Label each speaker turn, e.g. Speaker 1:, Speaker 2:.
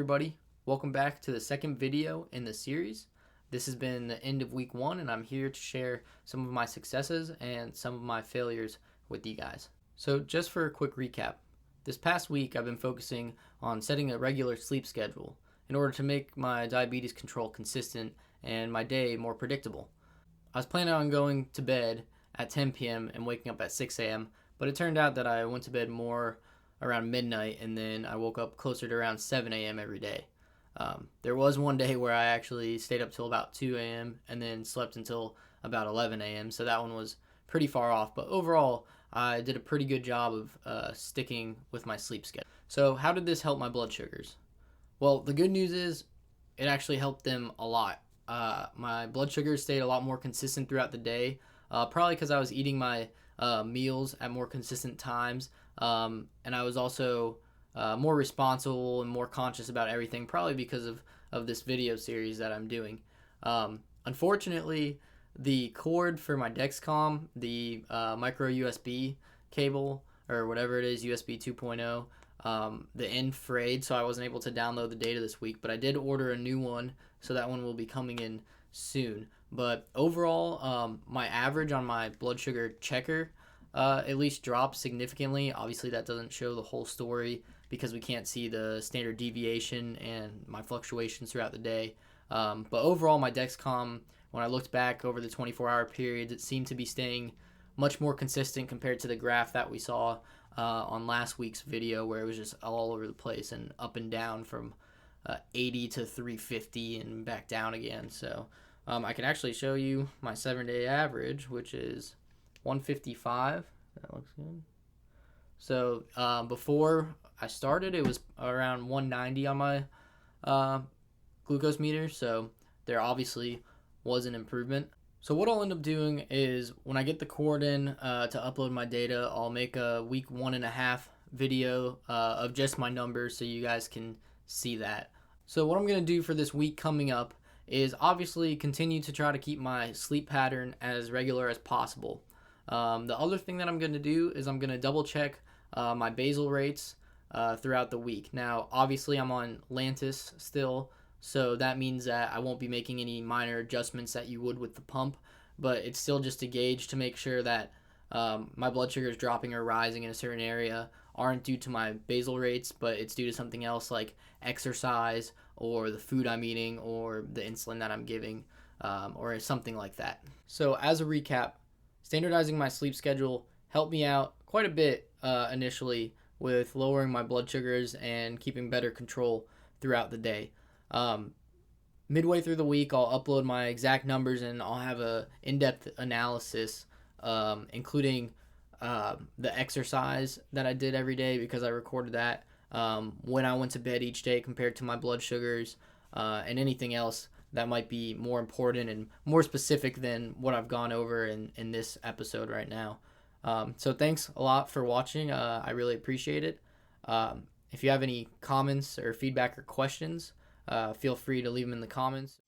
Speaker 1: everybody, welcome back to the second video in the series. This has been the end of week 1 and I'm here to share some of my successes and some of my failures with you guys. So just for a quick recap, this past week I've been focusing on setting a regular sleep schedule in order to make my diabetes control consistent and my day more predictable. I was planning on going to bed at 10 p.m. and waking up at 6 a.m., but it turned out that I went to bed more around midnight and then I woke up closer to around 7 a.m. every day. There was one day where I actually stayed up till about 2 a.m. and then slept until about 11 a.m. So that one was pretty far off, but overall I did a pretty good job of sticking with my sleep schedule. So how did this help my blood sugars? Well, the good news is it actually helped them a lot. My blood sugars stayed a lot more consistent throughout the day, probably because I was eating my meals at more consistent times, and I was also more responsible and more conscious about everything, probably because of this video series that I'm doing. Unfortunately, the cord for my Dexcom, the micro USB cable, or whatever it is, USB 2.0, the end frayed, so I wasn't able to download the data this week, but I did order a new one, so that one will be coming in soon. But overall, my average on my blood sugar checker at least dropped significantly. Obviously, that doesn't show the whole story because we can't see the standard deviation and my fluctuations throughout the day. But overall, my Dexcom, when I looked back over the 24-hour periods, it seemed to be staying much more consistent compared to the graph that we saw on last week's video, where it was just all over the place and up and down from 80 to 350 and back down again. So I can actually show you my 7-day average, which is 155. That looks good. So before I started, it was around 190 on my glucose meter, so there obviously was an improvement. So what I'll end up doing is when I get the cord in to upload my data, I'll make a week 1.5 video of just my numbers so you guys can see that. So what I'm going to do for this week coming up is obviously continue to try to keep my sleep pattern as regular as possible. The other thing that I'm going to do is I'm going to double check my basal rates throughout the week. Now, obviously, I'm on Lantus still, so that means that I won't be making any minor adjustments that you would with the pump, but it's still just a gauge to make sure that my blood sugars dropping or rising in a certain area aren't due to my basal rates, but it's due to something else like exercise or the food I'm eating or the insulin that I'm giving or something like that. So as a recap, standardizing my sleep schedule helped me out quite a bit initially with lowering my blood sugars and keeping better control throughout the day. Midway through the week, I'll upload my exact numbers and I'll have a in-depth analysis, including the exercise that I did every day because I recorded that, when I went to bed each day compared to my blood sugars, and anything else that might be more important and more specific than what I've gone over in this episode right now. So thanks a lot for watching. I really appreciate it. If you have any comments or feedback or questions, feel free to leave them in the comments.